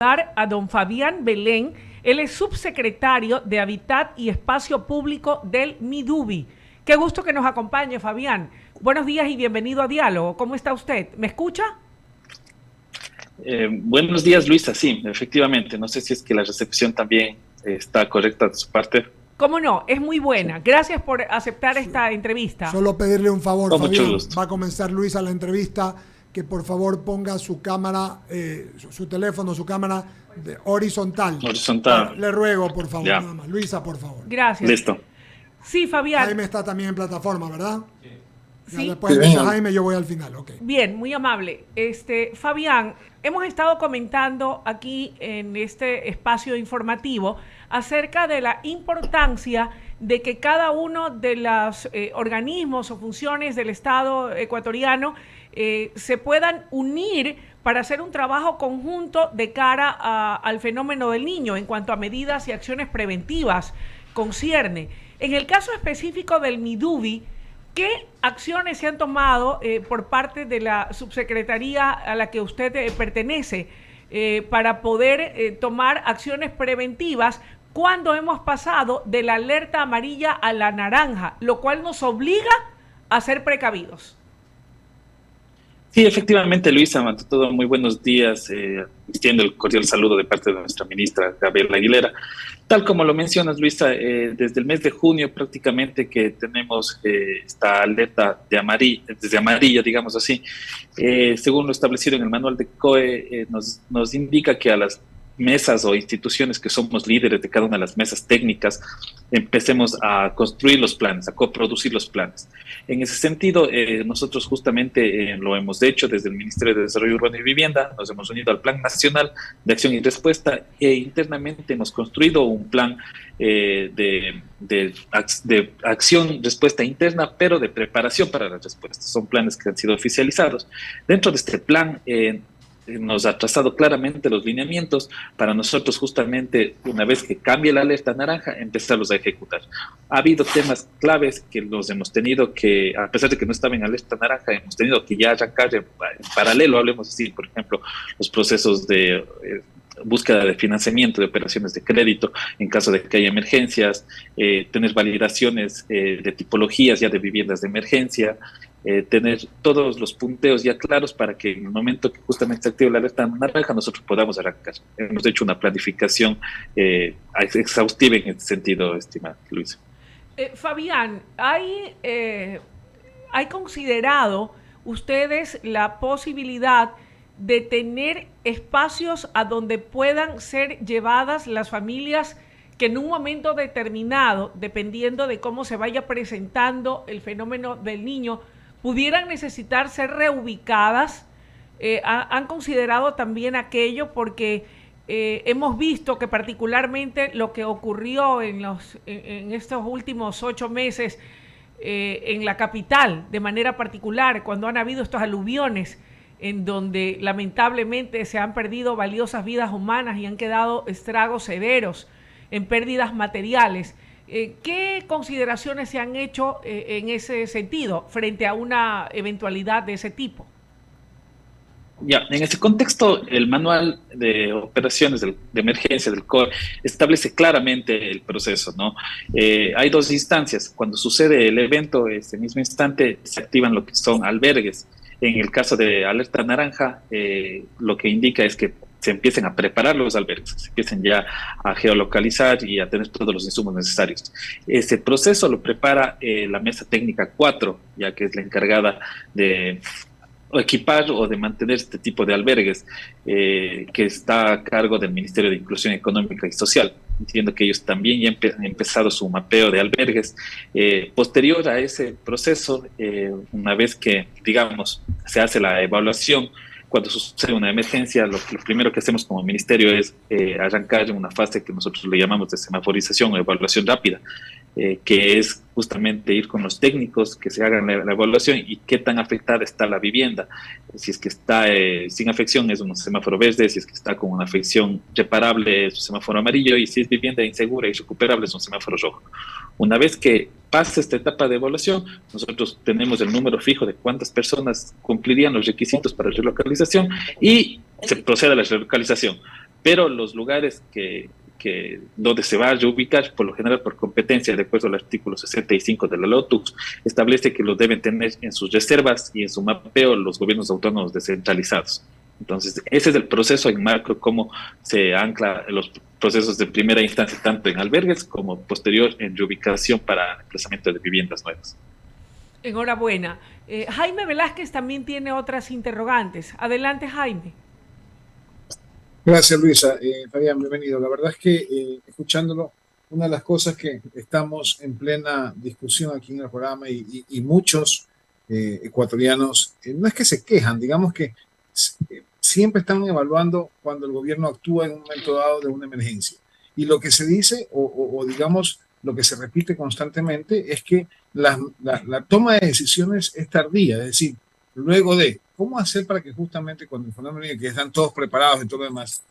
A don Fabián Belén. Él es subsecretario de Hábitat y Espacio Público del MIDUBI. Qué gusto que nos acompañe, Fabián. Buenos días y bienvenido a Diálogo. ¿Cómo está usted? ¿Me escucha? Buenos días, Luisa. Sí, efectivamente. No sé si es que la recepción también está correcta de su parte. ¿Cómo no? Es muy Sí. buena. Gracias por aceptar esta entrevista. Solo pedirle un favor, Con mucho Fabián. gusto. Va a comenzar Luisa la entrevista. Que por favor ponga su cámara, su teléfono, su cámara horizontal. Horizontal. Le ruego, por favor, Ya. nada más. Luisa, por favor. Gracias. Listo. Sí, Fabián. Jaime está también en plataforma, ¿verdad? Ya Sí. después de Jaime yo voy al final, ok. Bien, muy amable. Fabián, hemos estado comentando aquí en este espacio informativo acerca de la importancia de que cada uno de los organismos o funciones del Estado ecuatoriano se puedan unir para hacer un trabajo conjunto de cara al fenómeno del niño en cuanto a medidas y acciones preventivas concierne. En el caso específico del MIDUBI, ¿qué acciones se han tomado por parte de la subsecretaría a la que usted pertenece para poder tomar acciones preventivas cuando hemos pasado de la alerta amarilla a la naranja, lo cual nos obliga a ser precavidos? Sí, efectivamente, Luisa, ante todo, muy buenos días, extiendo el cordial saludo de parte de nuestra ministra Gabriela Aguilera. Tal como lo mencionas, Luisa, desde el mes de junio prácticamente que tenemos esta alerta de desde amarilla, digamos así, según lo establecido en el manual de COE, nos indica que a las mesas o instituciones que somos líderes de cada una de las mesas técnicas, empecemos a construir los planes, a coproducir los planes. En ese sentido, nosotros justamente lo hemos hecho desde el Ministerio de Desarrollo Urbano y Vivienda, nos hemos unido al Plan Nacional de Acción y Respuesta e internamente hemos construido un plan de acción, respuesta interna, pero de preparación para las respuestas. Son planes que han sido oficializados. Dentro de este plan, nos ha trazado claramente los lineamientos para nosotros justamente, una vez que cambie la alerta naranja, empezarlos a ejecutar. Ha habido temas claves que los hemos tenido que, a pesar de que no estaba en alerta naranja, hemos tenido que ya arrancar en paralelo, hablemos así, por ejemplo, los procesos de búsqueda de financiamiento de operaciones de crédito en caso de que haya emergencias, tener validaciones de tipologías ya de viviendas de emergencia, tener todos los punteos ya claros para que en el momento que justamente se active la alerta naranja nosotros podamos arrancar. Hemos hecho una planificación exhaustiva en este sentido, estimado Luis. Fabián, ¿hay considerado ustedes la posibilidad de tener espacios a donde puedan ser llevadas las familias que en un momento determinado, dependiendo de cómo se vaya presentando el fenómeno del niño, pudieran necesitar ser reubicadas? ¿Han considerado también aquello? Porque hemos visto que particularmente lo que ocurrió en estos últimos 8 meses en la capital, de manera particular, cuando han habido estos aluviones, en donde lamentablemente se han perdido valiosas vidas humanas y han quedado estragos severos en pérdidas materiales. ¿Qué consideraciones se han hecho en ese sentido frente a una eventualidad de ese tipo? Ya, en ese contexto, el manual de operaciones de emergencia del COE establece claramente el proceso, ¿no? Hay dos instancias. Cuando sucede el evento, ese mismo instante se activan lo que son albergues. En el caso de alerta naranja, lo que indica es que se empiecen a preparar los albergues, se empiecen ya a geolocalizar y a tener todos los insumos necesarios. Ese proceso lo prepara la Mesa Técnica 4, ya que es la encargada de equipar o de mantener este tipo de albergues, que está a cargo del Ministerio de Inclusión Económica y Social. Entiendo que ellos también ya han empezado su mapeo de albergues. Posterior a ese proceso, una vez que, digamos, se hace la evaluación, cuando sucede una emergencia, lo primero que hacemos como ministerio es arrancar en una fase que nosotros le llamamos de semaforización o evaluación rápida, que es justamente ir con los técnicos que se hagan la evaluación y qué tan afectada está la vivienda. Si es que está sin afección es un semáforo verde, si es que está con una afección reparable es un semáforo amarillo y si es vivienda insegura y recuperable es un semáforo rojo. Una vez que pasa esta etapa de evaluación, nosotros tenemos el número fijo de cuántas personas cumplirían los requisitos para relocalización y se procede a la relocalización. pero los lugares donde se va a reubicar, por lo general por competencia, de acuerdo al artículo 65 de la LOTUS, establece que lo deben tener en sus reservas y en su mapeo los gobiernos autónomos descentralizados. Entonces, ese es el proceso en macro, cómo se ancla los procesos de primera instancia, tanto en albergues como posterior en reubicación para emplazamiento de viviendas nuevas. Enhorabuena. Jaime Velázquez también tiene otras interrogantes. Adelante, Jaime. Gracias, Luisa. Fabián, bienvenido. La verdad es que escuchándolo, una de las cosas que estamos en plena discusión aquí en el programa y muchos ecuatorianos, no es que se quejan, digamos que siempre están evaluando cuando el gobierno actúa en un momento dado de una emergencia. Y lo que se dice, o digamos, lo que se repite constantemente es que la toma de decisiones es tardía, es decir, luego de cómo hacer para que justamente cuando el fenómeno viene, que están todos preparados y todo lo demás,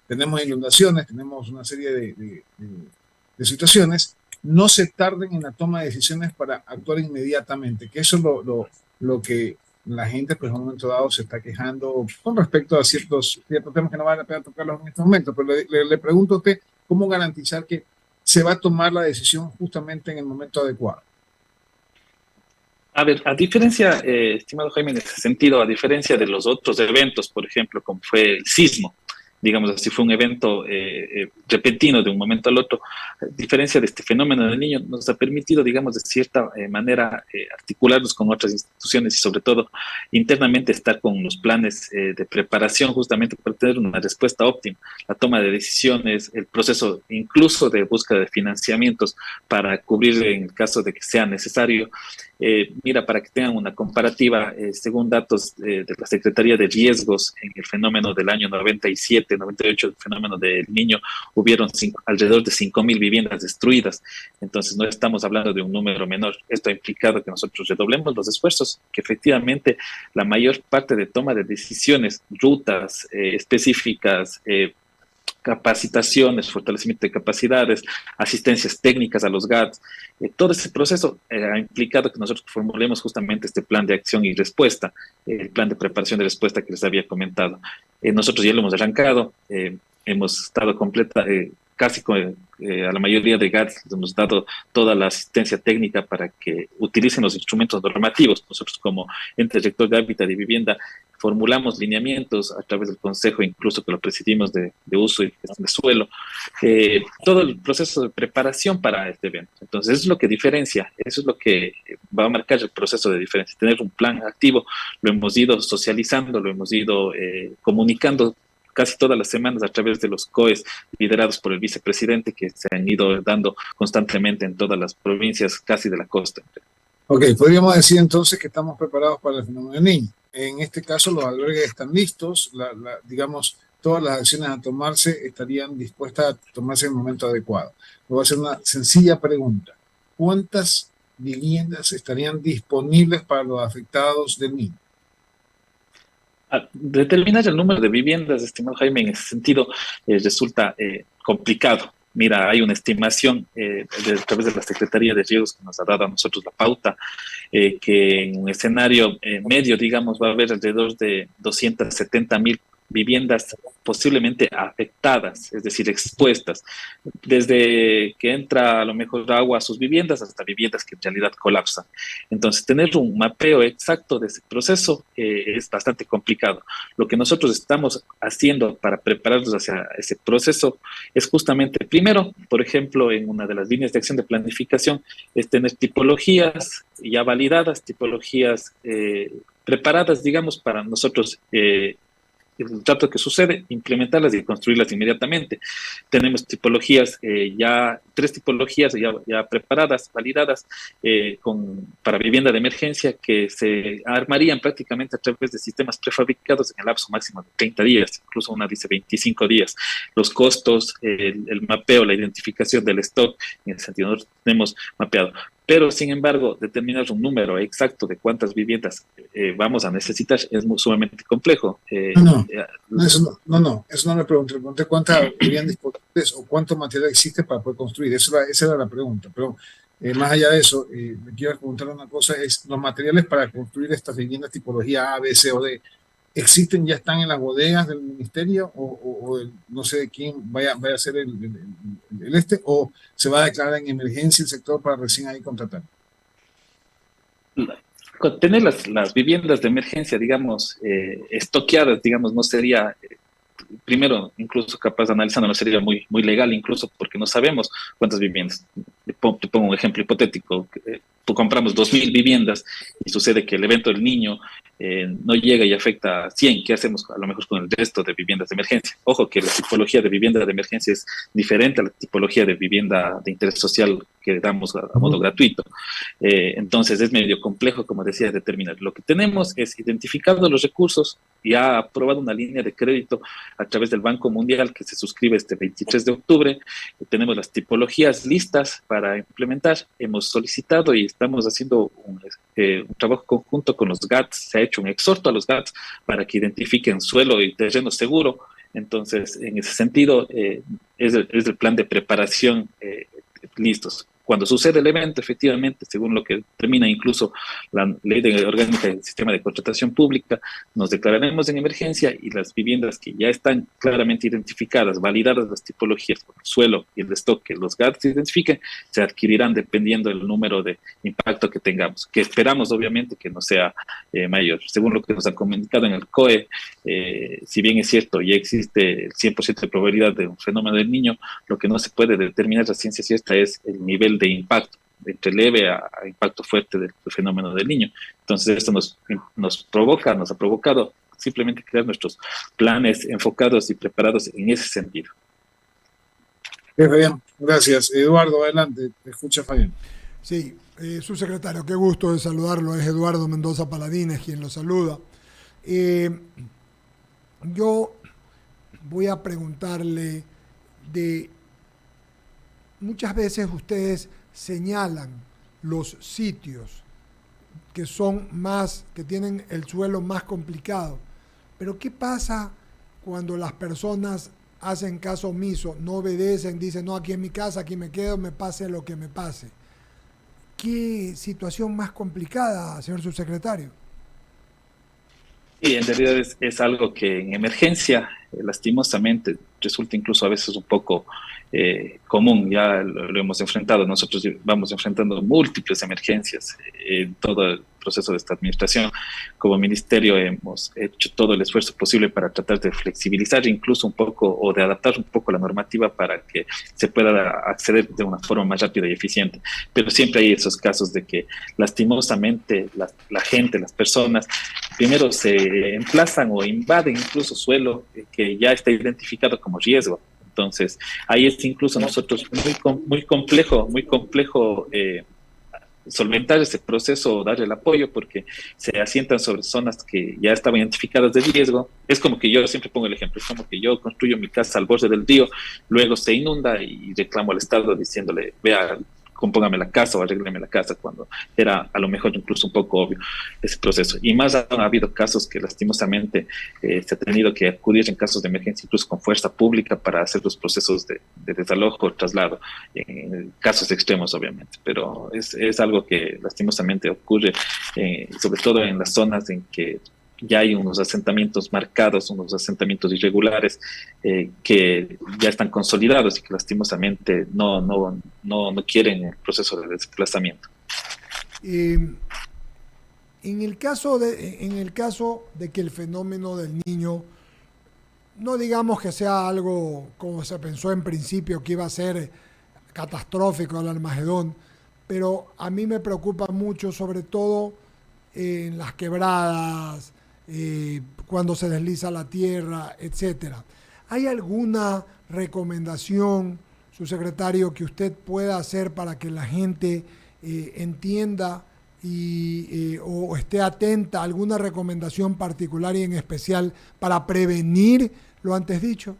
tenemos inundaciones, tenemos una serie de situaciones, no se tarden en la toma de decisiones para actuar inmediatamente, que eso es lo que la gente pues en un momento dado se está quejando con respecto a ciertos temas que no vale la pena tocarlos en este momento, pero le pregunto a usted cómo garantizar que se va a tomar la decisión justamente en el momento adecuado. A ver, a diferencia, estimado Jaime, en ese sentido, a diferencia de los otros eventos, por ejemplo, como fue el sismo, digamos así, fue un evento repentino de un momento al otro, a diferencia de este fenómeno del niño, nos ha permitido, digamos, de cierta manera articularnos con otras instituciones y sobre todo internamente estar con los planes de preparación justamente para tener una respuesta óptima, la toma de decisiones, el proceso incluso de búsqueda de financiamientos para cubrir en el caso de que sea necesario. Mira, para que tengan una comparativa, según datos de la Secretaría de Riesgos, en el fenómeno del año 97, 98, el fenómeno del niño, hubieron alrededor de 5.000 viviendas destruidas. Entonces, no estamos hablando de un número menor. Esto ha implicado que nosotros redoblemos los esfuerzos, que efectivamente la mayor parte de toma de decisiones, rutas específicas, capacitaciones, fortalecimiento de capacidades, asistencias técnicas a los GATS, todo ese proceso ha implicado que nosotros formulemos justamente este plan de acción y respuesta, el plan de preparación de respuesta que les había comentado. Nosotros ya lo hemos arrancado, hemos estado casi a la mayoría de GATS les hemos dado toda la asistencia técnica para que utilicen los instrumentos normativos. Nosotros como ente rector de hábitat y vivienda formulamos lineamientos a través del Consejo, incluso que lo presidimos de uso y gestión de suelo, todo el proceso de preparación para este evento. Entonces, eso es lo que diferencia, eso es lo que va a marcar el proceso de diferencia, tener un plan activo, lo hemos ido socializando, lo hemos ido comunicando casi todas las semanas a través de los COEs liderados por el vicepresidente que se han ido dando constantemente en todas las provincias casi de la costa. Ok, podríamos decir entonces que estamos preparados para el fenómeno del niño. En este caso los albergues están listos, digamos, todas las acciones a tomarse estarían dispuestas a tomarse en el momento adecuado. Le voy a hacer una sencilla pregunta. ¿Cuántas viviendas estarían disponibles para los afectados del niño? Determinar el número de viviendas, estimado Jaime, en ese sentido resulta complicado. Mira, hay una estimación a través de la Secretaría de Riesgos que nos ha dado a nosotros la pauta, que en un escenario medio, digamos, va a haber alrededor de 270.000 viviendas posiblemente afectadas, es decir, expuestas, desde que entra a lo mejor agua a sus viviendas hasta viviendas que en realidad colapsan. Entonces, tener un mapeo exacto de ese proceso es bastante complicado. Lo que nosotros estamos haciendo para prepararnos hacia ese proceso es justamente, primero, por ejemplo, en una de las líneas de acción de planificación, es tener tipologías ya validadas, tipologías preparadas, digamos, para nosotros el trato que sucede, implementarlas y construirlas inmediatamente. Tenemos tipologías, tres tipologías ya preparadas, validadas para vivienda de emergencia que se armarían prácticamente a través de sistemas prefabricados en el lapso máximo de 30 días, incluso una dice 25 días. Los costos, el mapeo, la identificación del stock, en ese sentido nosotros tenemos mapeado. Pero, sin embargo, determinar un número exacto de cuántas viviendas vamos a necesitar es sumamente complejo. Eso no le pregunté. Le pregunté cuántas vivían disponibles o cuánto material existe para poder construir. Esa era la pregunta. Pero más allá de eso, me quiero preguntar una cosa, es los materiales para construir estas viviendas tipología A, B, C o D. ¿existen, ya están en las bodegas del ministerio no sé de quién vaya a ser o se va a declarar en emergencia el sector para recién ahí contratar? Tener las viviendas de emergencia, digamos, estoqueadas, digamos, no sería, primero, incluso capaz analizando, no sería muy legal, incluso porque no sabemos cuántas viviendas. Te pongo un ejemplo hipotético. Compramos 2.000 viviendas y sucede que el evento del niño no llega y afecta a 100. ¿Qué hacemos a lo mejor con el resto de viviendas de emergencia? Ojo que la tipología de vivienda de emergencia es diferente a la tipología de vivienda de interés social que damos a modo gratuito. Entonces es medio complejo, como decía, determinar. Lo que tenemos es identificado los recursos y ha aprobado una línea de crédito a través del Banco Mundial que se suscribe este 23 de octubre. Tenemos las tipologías listas para implementar. Hemos solicitado y estamos haciendo un trabajo conjunto con los GATS. Se ha hecho un exhorto a los GATS para que identifiquen suelo y terreno seguro. Entonces, en ese sentido, es el plan de preparación listos. Cuando sucede el evento, efectivamente, según lo que determina incluso la ley orgánica del sistema de contratación pública, nos declararemos en emergencia y las viviendas que ya están claramente identificadas, validadas las tipologías por el suelo y el stock que los GATS identifiquen, se adquirirán dependiendo del número de impacto que tengamos, que esperamos obviamente que no sea mayor. Según lo que nos han comunicado en el COE, si bien es cierto, ya existe el 100% de probabilidad de un fenómeno del niño, lo que no se puede determinar a ciencia cierta es el nivel de impacto, entre leve a impacto fuerte del fenómeno del niño. Entonces esto nos ha provocado simplemente crear nuestros planes enfocados y preparados en ese sentido. Fabián, gracias. Eduardo, adelante, te escucha Fabián. Sí, subsecretario, qué gusto de saludarlo, es Eduardo Mendoza Paladines quien lo saluda. Yo voy a preguntarle muchas veces ustedes señalan los sitios que que tienen el suelo más complicado, pero ¿qué pasa cuando las personas hacen caso omiso, no obedecen, dicen, no, aquí en mi casa, aquí me quedo, me pase lo que me pase? ¿Qué situación más complicada, señor subsecretario? Sí, en realidad es algo que en emergencia, lastimosamente, resulta incluso a veces un poco común. Ya lo hemos enfrentado, nosotros vamos enfrentando múltiples emergencias en todo el proceso de esta administración. Como ministerio hemos hecho todo el esfuerzo posible para tratar de flexibilizar incluso un poco o de adaptar un poco la normativa para que se pueda acceder de una forma más rápida y eficiente. Pero siempre hay esos casos de que lastimosamente la gente, las personas, primero se emplazan o invaden incluso suelo que ya está identificado como riesgo. Entonces, ahí es incluso nosotros muy complejo solventar ese proceso, darle el apoyo, porque se asientan sobre zonas que ya estaban identificadas de riesgo. Es como que yo siempre pongo el ejemplo, es como que yo construyo mi casa al borde del río, luego se inunda y reclamo al Estado diciéndole, vea, compóngame la casa o arrégleme la casa, cuando era a lo mejor incluso un poco obvio ese proceso. Y más aún ha habido casos que lastimosamente se ha tenido que acudir en casos de emergencia incluso con fuerza pública para hacer los procesos de desalojo o traslado, en casos extremos obviamente, pero es algo que lastimosamente ocurre, sobre todo en las zonas en que ya hay unos asentamientos marcados, unos asentamientos irregulares que ya están consolidados y que lastimosamente no quieren el proceso de desplazamiento. En el caso de que el fenómeno del niño, no digamos que sea algo como se pensó en principio que iba a ser catastrófico el Armagedón, pero a mí me preocupa mucho, sobre todo en las quebradas, cuando se desliza la tierra, etcétera. ¿Hay alguna recomendación, subsecretario, que usted pueda hacer para que la gente entienda o esté atenta a alguna recomendación particular y en especial para prevenir lo antes dicho?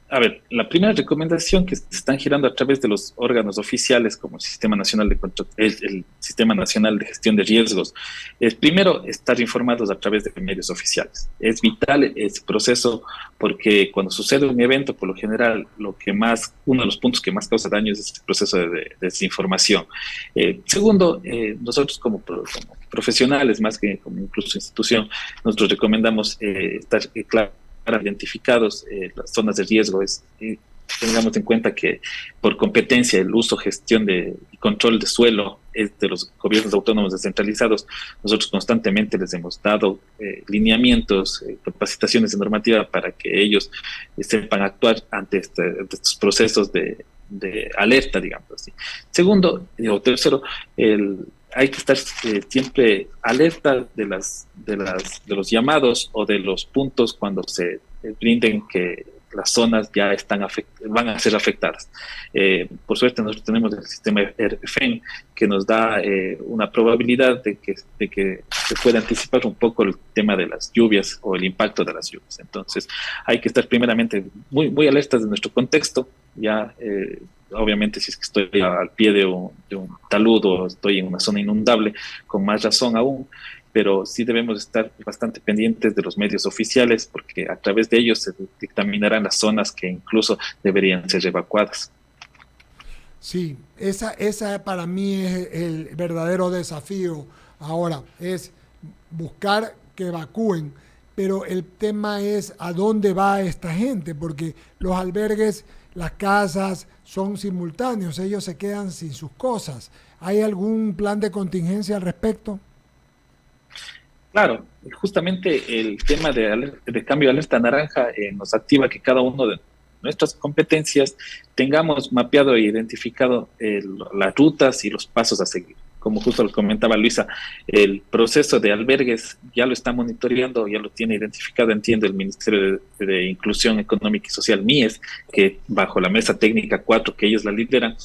A ver, la primera recomendación que se están girando a través de los órganos oficiales como el Sistema Nacional el Sistema Nacional de Gestión de Riesgos es primero estar informados a través de medios oficiales. Es vital ese proceso porque cuando sucede un evento, por lo general, uno de los puntos que más causa daño es este proceso de desinformación. Segundo, nosotros como profesionales, más que como incluso institución, nosotros recomendamos estar claro identificados las zonas de riesgo. Tengamos en cuenta que por competencia el uso, gestión y control de suelo es de los gobiernos autónomos descentralizados. Nosotros constantemente les hemos dado lineamientos, capacitaciones de normativa para que ellos sepan actuar ante estos procesos de alerta, digamos así. Segundo, o tercero, hay que estar siempre alerta de los llamados o de los puntos cuando se brinden que las zonas ya van a ser afectadas. Por suerte nosotros tenemos el sistema ERFEN que nos da una probabilidad de que se pueda anticipar un poco el tema de las lluvias o el impacto de las lluvias. Entonces hay que estar primeramente muy, muy alertas de nuestro contexto. Ya obviamente si es que estoy al pie de un talud o estoy en una zona inundable, con más razón aún, pero sí debemos estar bastante pendientes de los medios oficiales porque a través de ellos se dictaminarán las zonas que incluso deberían ser evacuadas. Sí, esa para mí es el verdadero desafío ahora, es buscar que evacúen, pero el tema es a dónde va esta gente, porque los albergues, las casas son simultáneos, ellos se quedan sin sus cosas. ¿Hay algún plan de contingencia al respecto? Claro, justamente el tema de cambio de alerta naranja nos activa que cada uno de nuestras competencias tengamos mapeado e identificado las rutas y los pasos a seguir. Como justo lo comentaba Luisa, el proceso de albergues ya lo está monitoreando, ya lo tiene identificado, entiendo, el Ministerio de Inclusión Económica y Social, MIES, que bajo la mesa técnica 4 que ellos la lideran,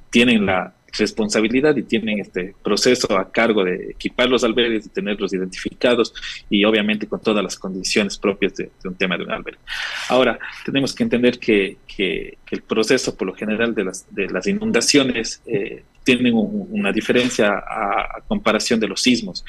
tienen la responsabilidad y tienen este proceso a cargo de equipar los albergues y tenerlos identificados y obviamente con todas las condiciones propias de un tema de un albergue. Ahora, tenemos que entender que el proceso por lo general de las inundaciones tienen una diferencia a comparación de los sismos.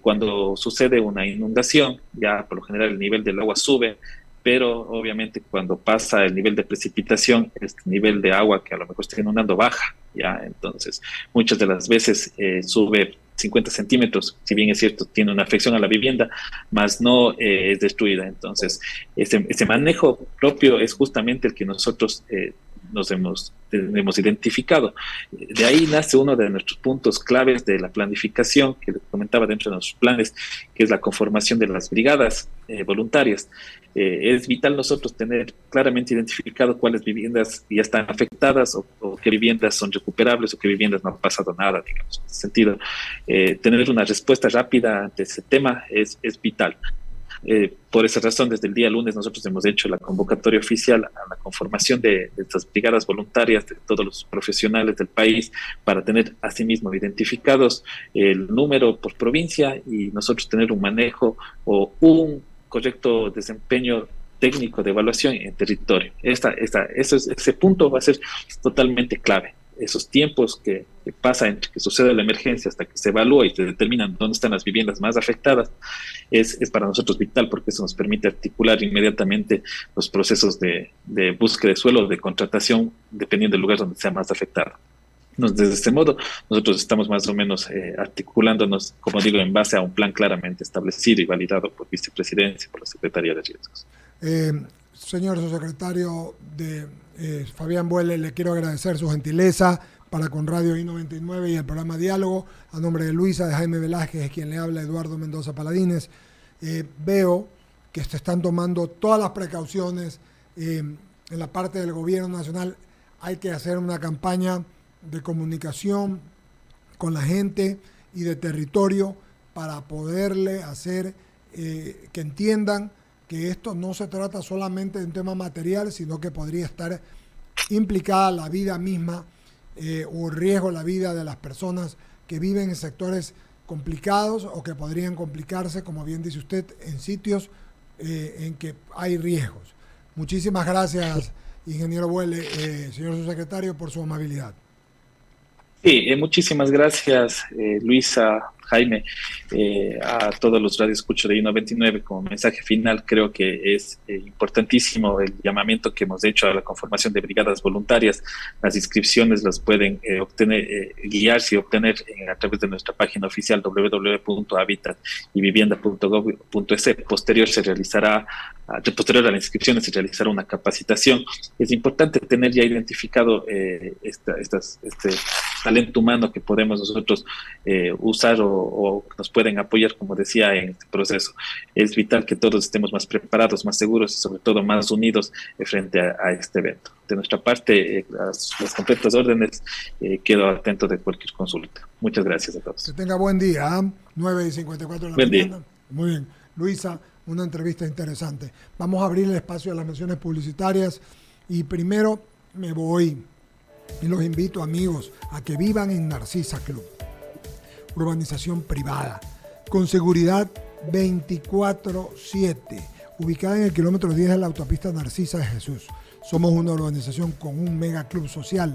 Cuando sucede una inundación, ya por lo general el nivel del agua sube, pero obviamente cuando pasa el nivel de precipitación, el nivel de agua que a lo mejor está inundando baja, ¿ya? Entonces, muchas de las veces sube 50 centímetros, si bien es cierto, tiene una afección a la vivienda, más no es destruida. Entonces, ese manejo propio es justamente el que nosotros hemos identificado. De ahí nace uno de nuestros puntos claves de la planificación que les comentaba dentro de nuestros planes, que es la conformación de las brigadas voluntarias. Es vital nosotros tener claramente identificado cuáles viviendas ya están afectadas o qué viviendas son recuperables o qué viviendas no ha pasado nada, digamos. En ese sentido, tener una respuesta rápida ante ese tema es vital. Por esa razón, desde el día lunes nosotros hemos hecho la convocatoria oficial a la conformación de estas brigadas voluntarias de todos los profesionales del país para tener asimismo identificados el número por provincia y nosotros tener un manejo o un correcto desempeño técnico de evaluación en territorio. Ese punto va a ser totalmente clave. Esos tiempos que pasa entre que sucede la emergencia hasta que se evalúa y se determinan dónde están las viviendas más afectadas es para nosotros vital porque eso nos permite articular inmediatamente los procesos de búsqueda de suelo, de contratación, dependiendo del lugar donde sea más afectado. Desde este modo, nosotros estamos más o menos articulándonos, como digo, en base a un plan claramente establecido y validado por vicepresidencia y por la Secretaría de Riesgos. Señor subsecretario Fabián Buele, le quiero agradecer su gentileza para con Radio I99 y el programa Diálogo. A nombre de Luisa, de Jaime Velázquez, quien le habla, Eduardo Mendoza Paladines. Veo que se están tomando todas las precauciones en la parte del gobierno nacional. Hay que hacer una campaña de comunicación con la gente y de territorio para poderle hacer que entiendan que esto no se trata solamente de un tema material, sino que podría estar implicada la vida misma o riesgo la vida de las personas que viven en sectores complicados o que podrían complicarse, como bien dice usted, en sitios en que hay riesgos. Muchísimas gracias, ingeniero Buele, señor subsecretario, por su amabilidad. Sí, muchísimas gracias, Luisa, Jaime, a todos los radioescuchos de I99. Como mensaje final, creo que es importantísimo el llamamiento que hemos hecho a la conformación de brigadas voluntarias. Las inscripciones las pueden guiarse y obtener a través de nuestra página oficial www.habitatyvivienda.gov.es. Posterior a la inscripción se realizará una capacitación. Es importante tener ya identificado este talento humano que podemos nosotros usar o nos pueden apoyar, como decía, en este proceso. Es vital que todos estemos más preparados, más seguros y sobre todo más unidos frente a este evento. De nuestra parte, las completas órdenes, quedo atento de cualquier consulta. Muchas gracias a todos. Que tenga buen día, 9:54 de la Buen mañana. día. Muy bien. Luisa, una entrevista interesante. Vamos a abrir el espacio a las menciones publicitarias y primero me voy y los invito, amigos, a que vivan en Narcisa Club. Urbanización privada, con seguridad 24/7, ubicada en el kilómetro 10 de la autopista Narcisa de Jesús. Somos una urbanización con un mega club social